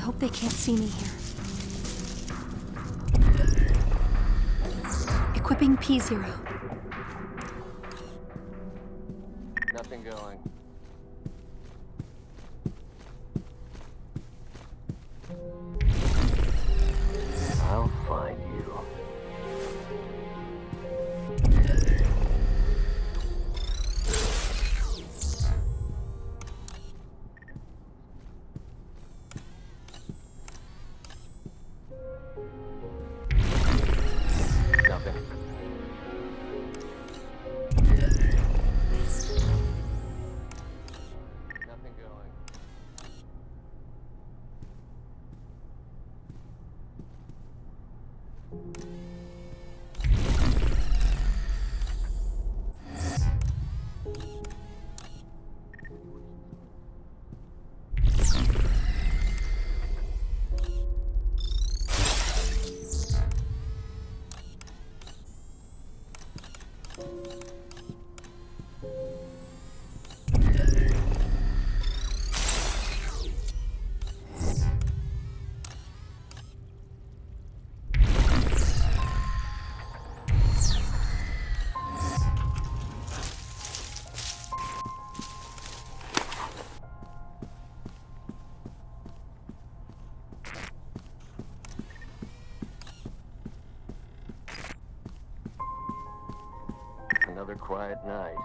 hope they can't see me here. Equipping P0. Nothing going. I'll find you. Nothing. Nothing going. Another quiet night.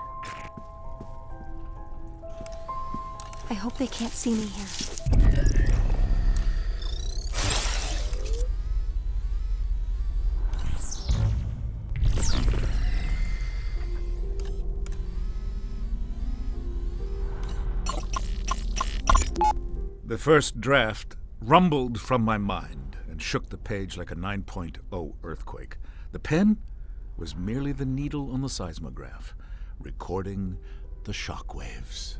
I hope they can't see me here. The first draft rumbled from my mind and shook the page like a 9.0 earthquake. The pen was merely the needle on the seismograph, recording the shock waves.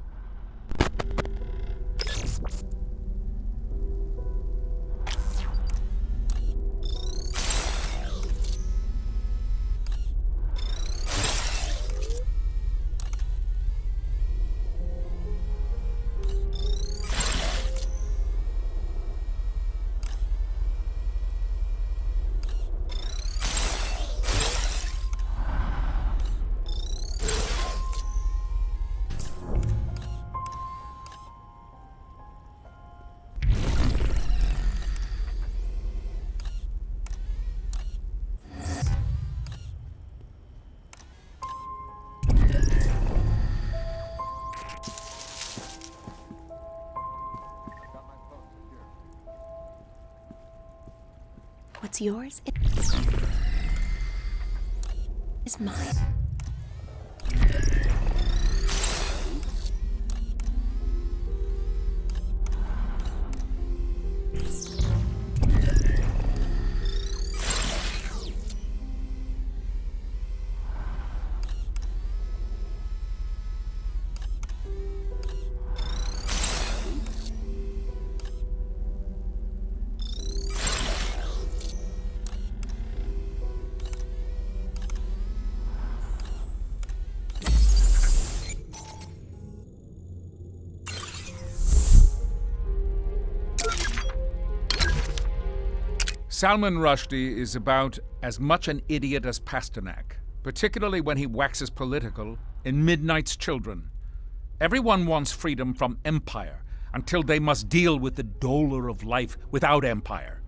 What's yours is mine. Salman Rushdie is about as much an idiot as Pasternak, particularly when he waxes political in Midnight's Children. Everyone wants freedom from empire until they must deal with the dolor of life without empire.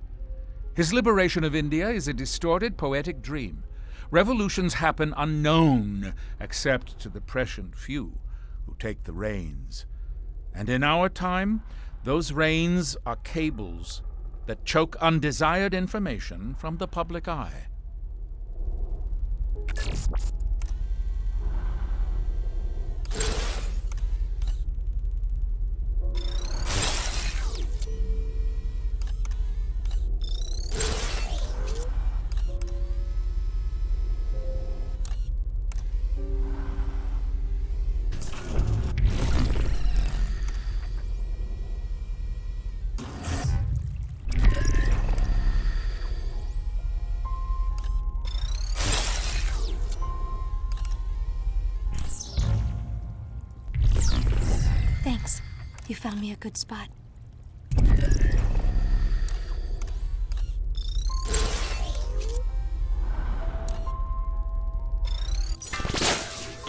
His liberation of India is a distorted poetic dream. Revolutions happen unknown, except to the prescient few who take the reins. And in our time, those reins are cables that choke undesired information from the public eye. Thanks. You found me a good spot.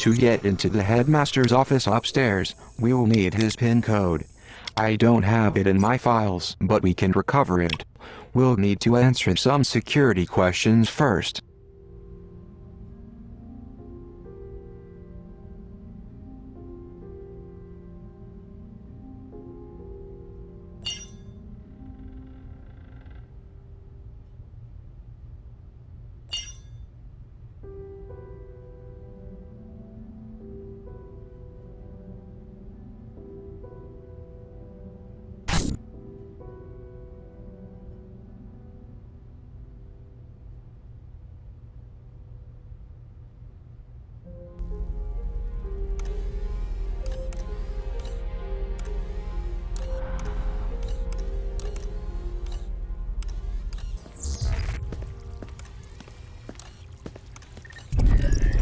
To get into the headmaster's office upstairs, we will need his PIN code. I don't have it in my files, but we can recover it. We'll need to answer some security questions first.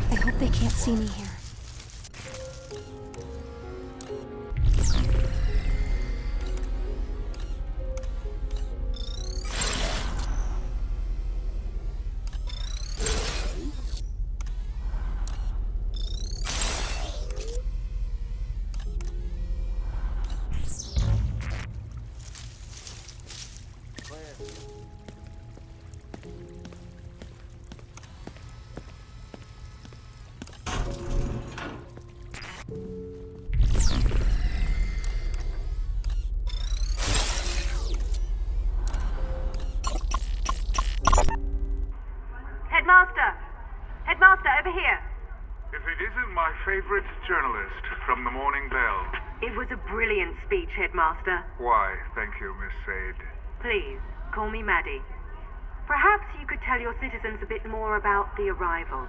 I hope they can't see me here. Headmaster, over here. If it isn't my favorite journalist from the Morning Bell. It was a brilliant speech, Headmaster. Why, thank you, Miss Sade. Please, call me Maddie. Perhaps you could tell your citizens a bit more about the arrival.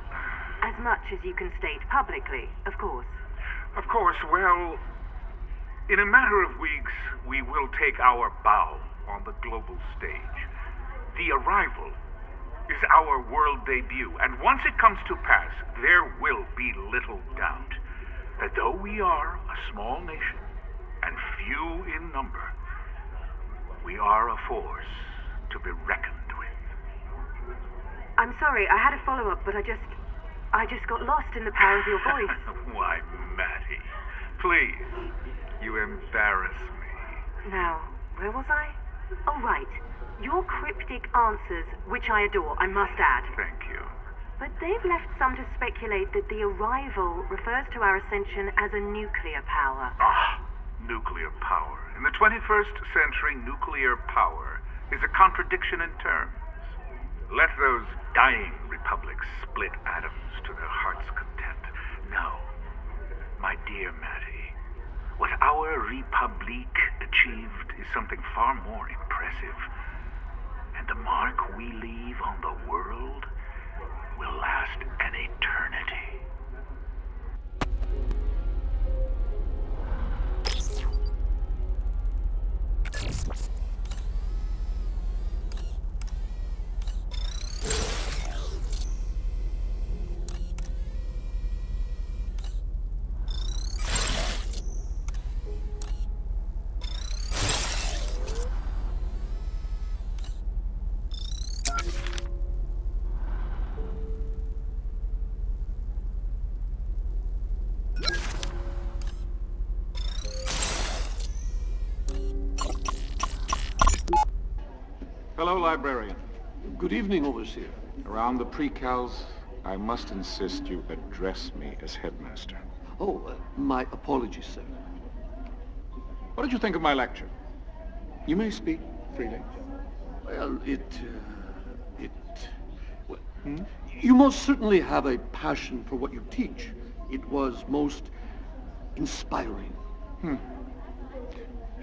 As much as you can state publicly, of course. Of course, well, in a matter of weeks, we will take our bow on the global stage. The arrival is our world debut, and once it comes to pass, there will be little doubt that though we are a small nation and few in number, we are a force to be reckoned with. I'm sorry, I had a follow-up, but I just got lost in the power of your voice. Why, Maddie, please, you embarrass me. Now, where was I? Oh, right. Your cryptic answers, which I adore, I must add. Thank you. But they've left some to speculate that the arrival refers to our ascension as a nuclear power. Ah, nuclear power. In the 21st century, nuclear power is a contradiction in terms. Let those dying republics split atoms to their heart's content. No, my dear Maddie, what our Republique achieved is something far more impressive. And the mark we leave on the world will last an eternity. Hello, librarian. Good evening, Overseer. Around the precals, I must insist you address me as headmaster. Oh, my apologies, sir. What did you think of my lecture? You may speak freely. Well, you most certainly have a passion for what you teach. It was most inspiring.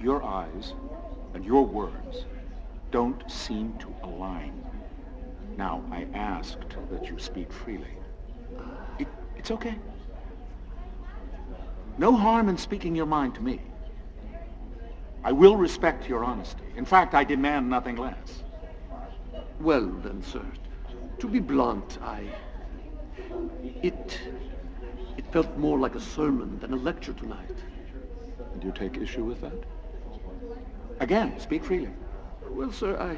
Your eyes and your words don't seem to align. Now, I asked that you speak freely. It's okay. No harm in speaking your mind to me. I will respect your honesty. In fact, I demand nothing less. Well, then, sir, to be blunt, It felt more like a sermon than a lecture tonight. Do you take issue with that? Again, speak freely. Well, sir,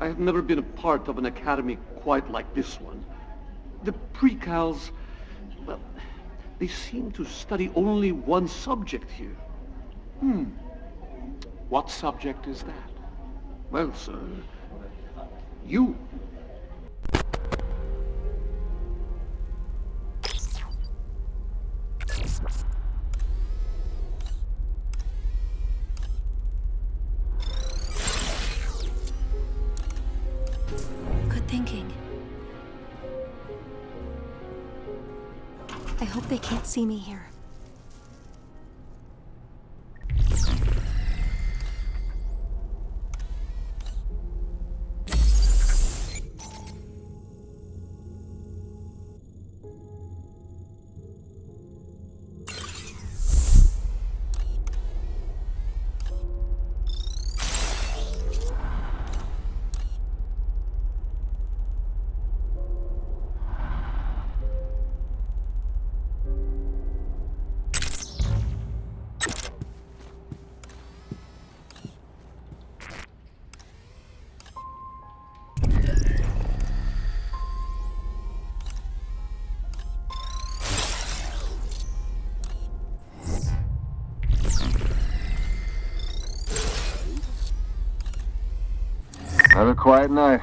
I have never been a part of an academy quite like this one. The precals, well, They seem to study only one subject here. What subject is that? Well, sir, you. Good thinking. I hope they can't see me here. Have a quiet night.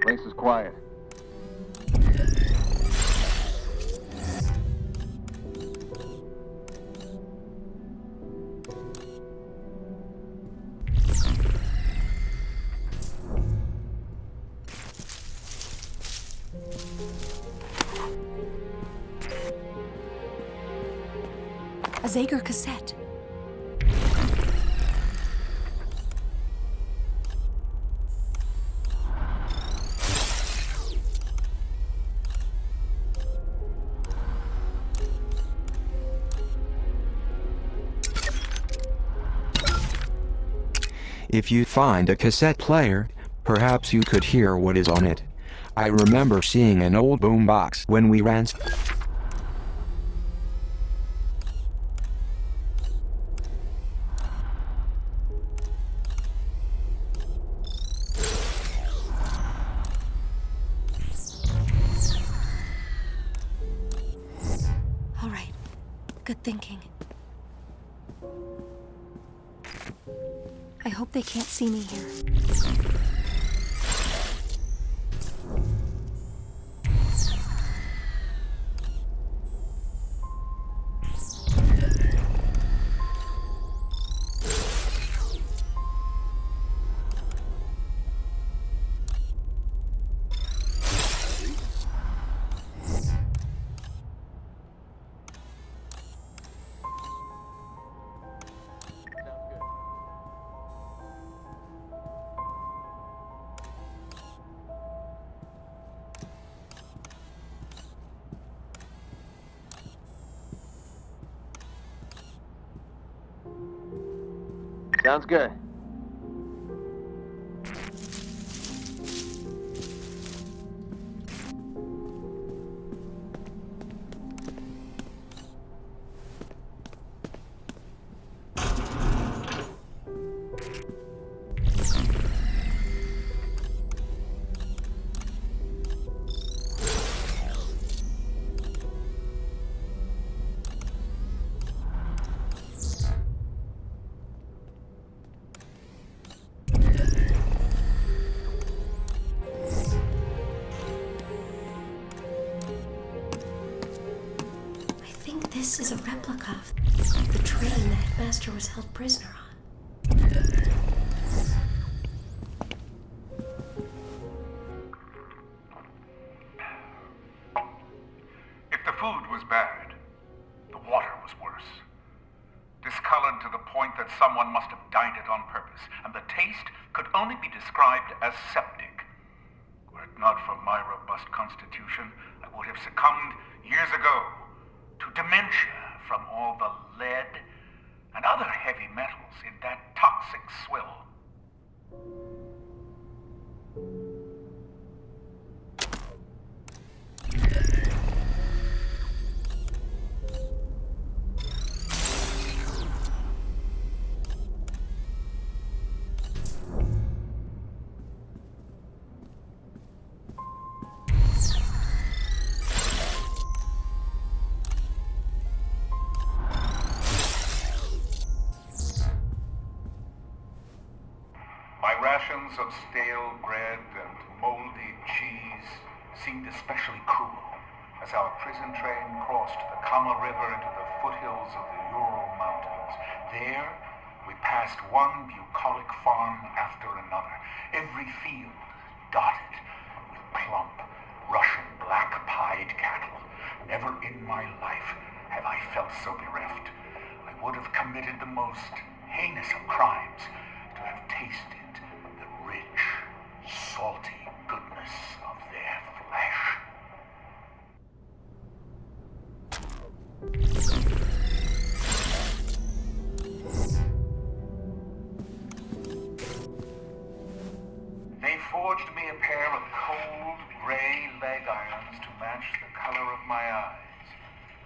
Place is quiet. A Zager cassette. If you find a cassette player, perhaps you could hear what is on it. I remember seeing an old boombox when we ran. All right. Good thinking. I hope they can't see me here. Sounds good. This is a replica of the train the headmaster was held prisoner on. If the food was bad, the water was worse. Discolored to the point that someone must have dyed it on purpose, and the taste could only be described as septic. Were it not for my robust constitution, seemed especially cruel as our prison train crossed the Kama River into the foothills of the Ural Mountains. There, we passed one bucolic farm after another, every field dotted with plump, Russian black-pied cattle. Never in my life have I felt so bereft. I would have committed the most heinous of crimes to have tasted the rich, salty goodness of their flesh. They forged me a pair of cold, gray leg irons to match the color of my eyes.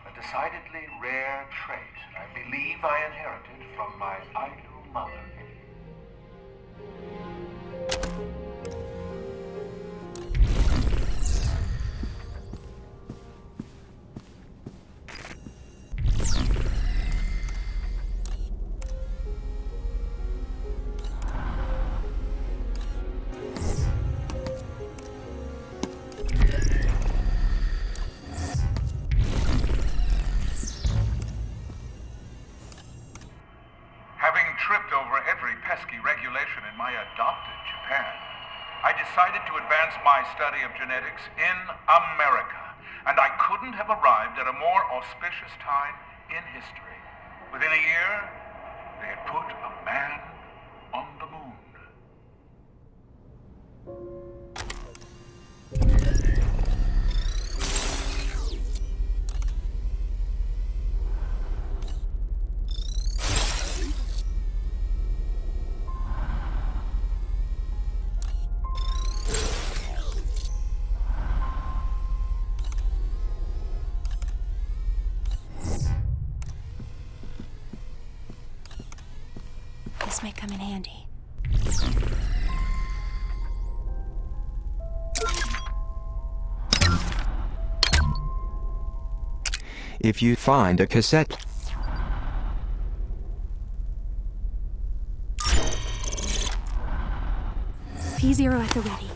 A decidedly rare trait I believe I inherited from my idle mother. Tripped over every pesky regulation in my adopted Japan, I decided to advance my study of genetics in America, and I couldn't have arrived at a more auspicious time in history. Within a year, they had put a man on the moon. This may come in handy. If you find a cassette, P0 at the ready.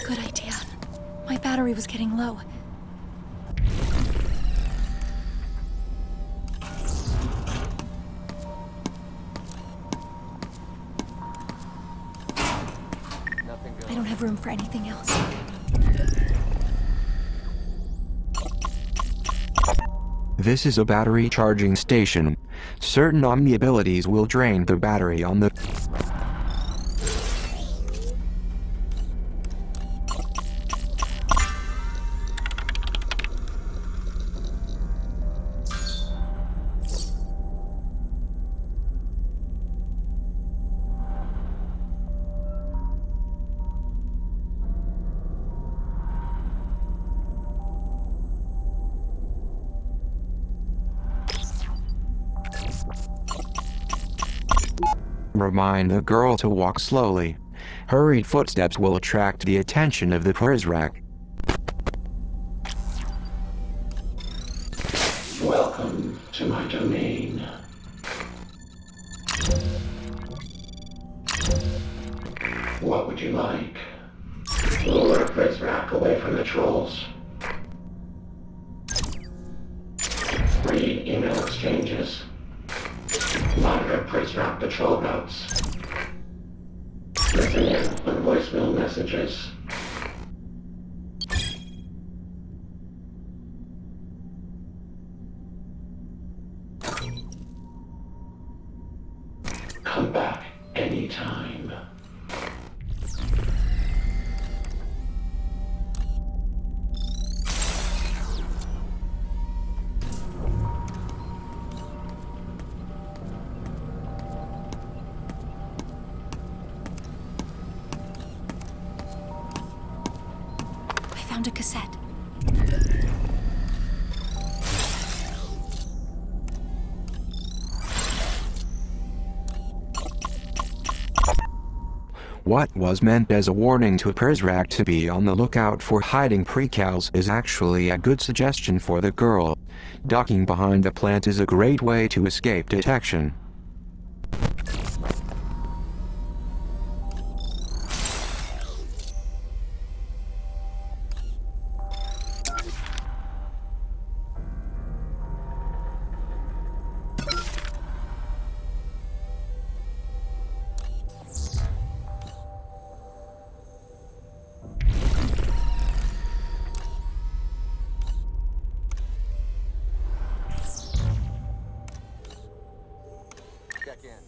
Good idea. My battery was getting low. I don't have room for anything else. this is a battery charging station. Certain Omni abilities will drain the battery on the Remind the girl to walk slowly. Hurried footsteps will attract the attention of the prize rack. Welcome to my domain. What would you like? Lure a prize rack away from the trolls. Read email exchanges. Monitor prize rack patrol routes. Listen in on voicemail messages. Come back anytime. found a cassette. What was meant as a warning to Prizrak to be on the lookout for hiding precals is actually a good suggestion for the girl. Ducking behind the plant is a great way to escape detection. Check in.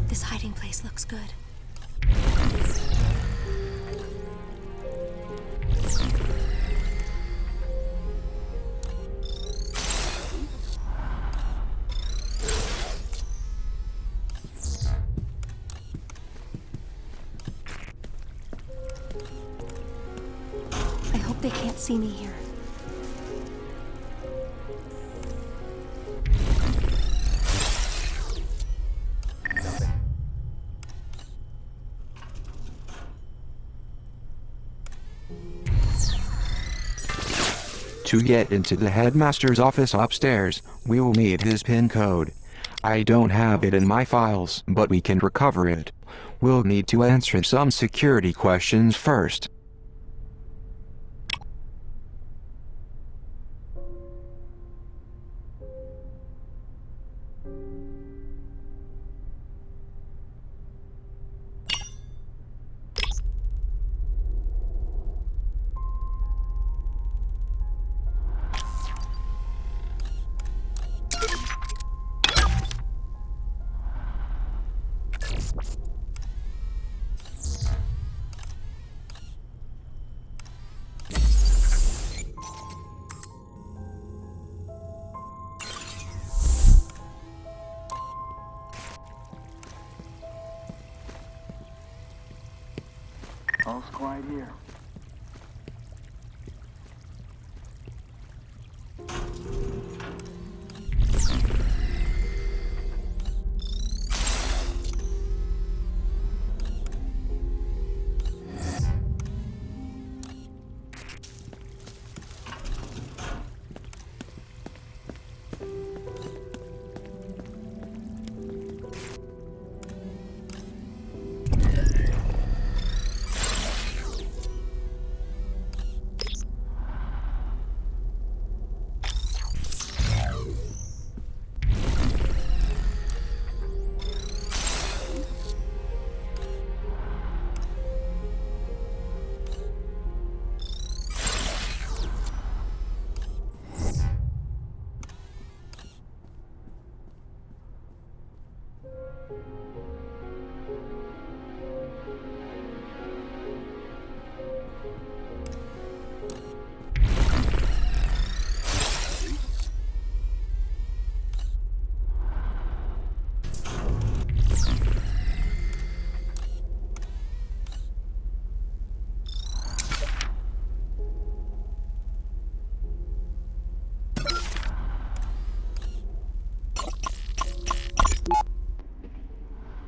This hiding place looks good. I hope they can't see me here. To get into the headmaster's office upstairs, we will need his PIN code. I don't have it in my files, but we can recover it. We'll need to answer some security questions first. All's quiet here.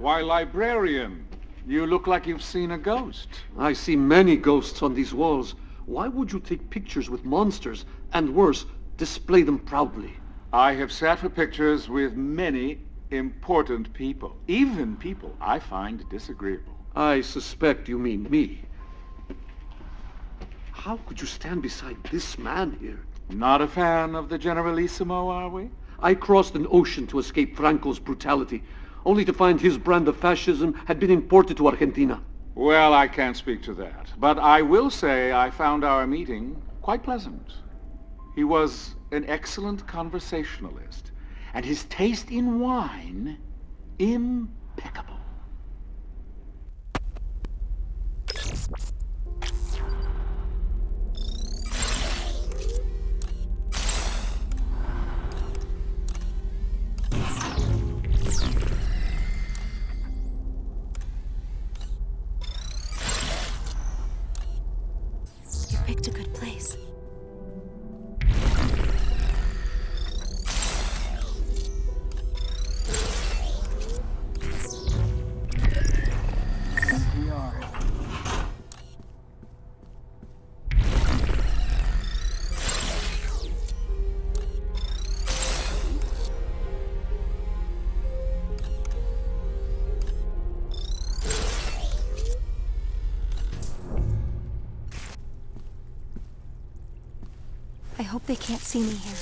Why, librarian, you look like you've seen a ghost. I see many ghosts on these walls. Why would you take pictures with monsters, and worse, display them proudly? I have sat for pictures with many important people, even people I find disagreeable. I suspect you mean me. How could you stand beside this man here? Not a fan of the Generalissimo, are we? I crossed an ocean to escape Franco's brutality, only to find his brand of fascism had been imported to Argentina. Well, I can't speak to that, but I will say I found our meeting quite pleasant. He was an excellent conversationalist, and his taste in wine, impeccable. You picked a good place. I hope they can't see me here.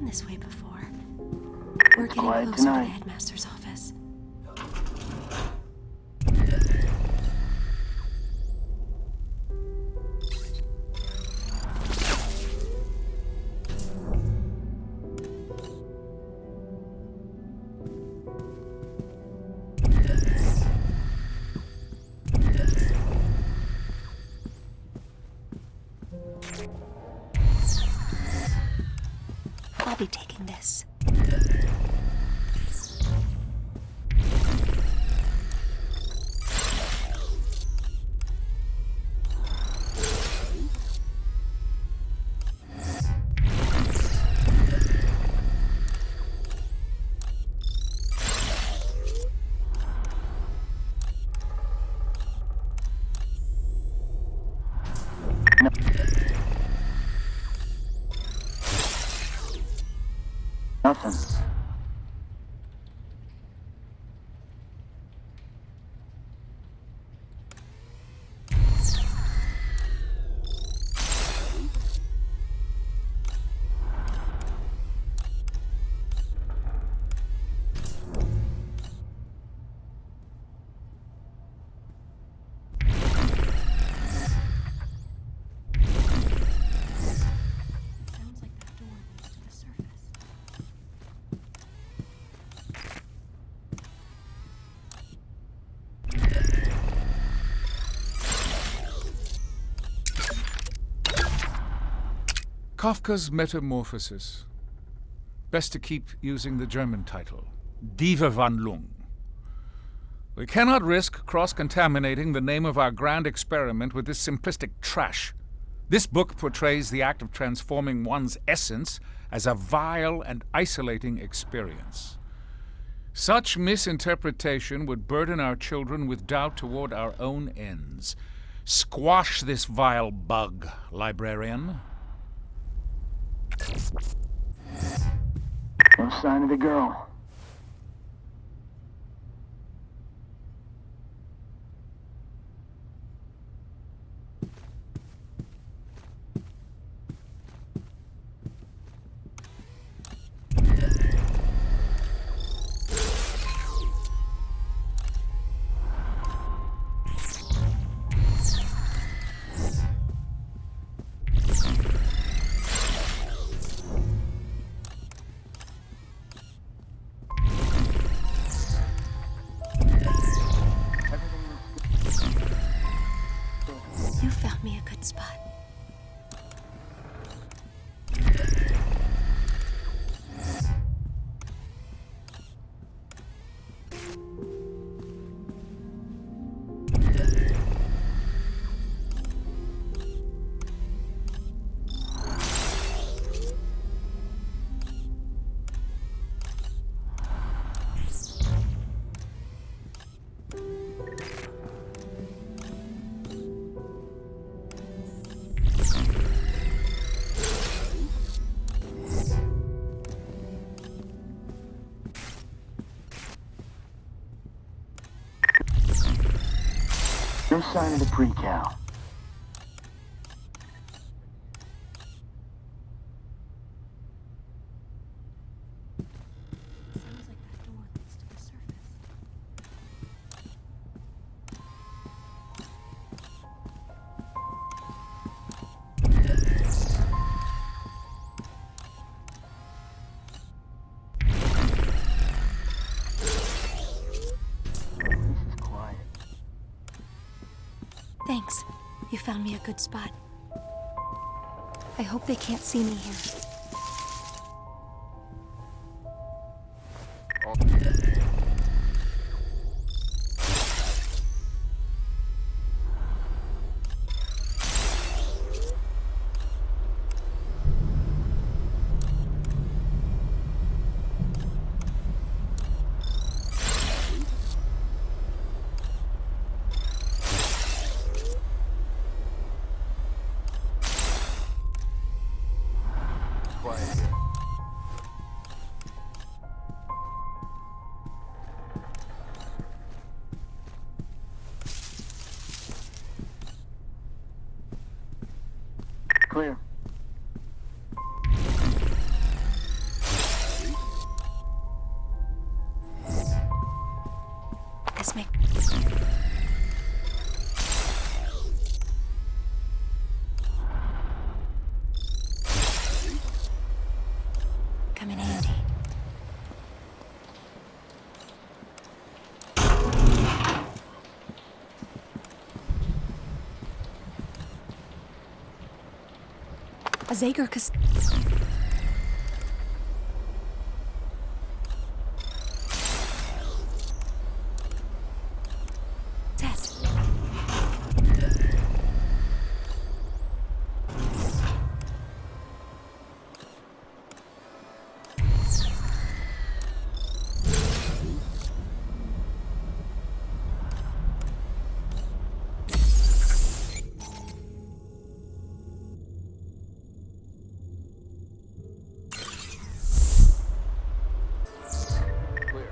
This way before. We're getting Quiet closer to tonight. the headmaster's office. I'll be taking this. Nothing. Sounds like that door leads to the surface. Kafka's Metamorphosis. Best to keep using the German title, Die Verwandlung. We cannot risk cross-contaminating the name of our grand experiment with this simplistic trash. This book portrays the act of transforming one's essence as a vile and isolating experience. Such misinterpretation would burden our children with doubt toward our own ends. Squash this vile bug, librarian. No sign of the girl. You found me a good spot. No sign of the pre-cal. Sounds like that door leads to the surface. This is quiet. Thanks. You found me a good spot. I hope they can't see me here. Clear. This make come in handy. A Zager cause set. Clear.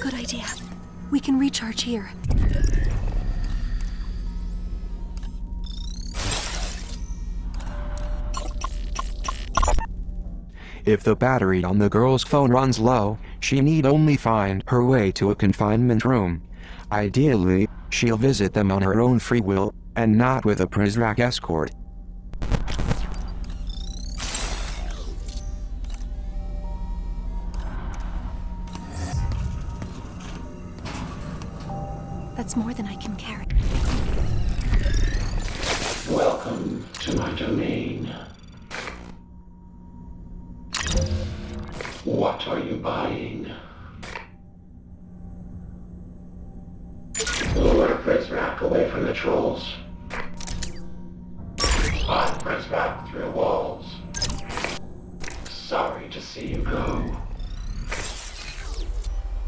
Good idea. We can recharge here. If the battery on the girl's phone runs low, she need only find her way to a confinement room. Ideally, she'll visit them on her own free will, and not with a Prizrak escort. That's more than I can carry. Welcome to my domain. What are you buying? Lure Prizrak away from the trolls. Spot Prizrak through walls. Sorry to see you go.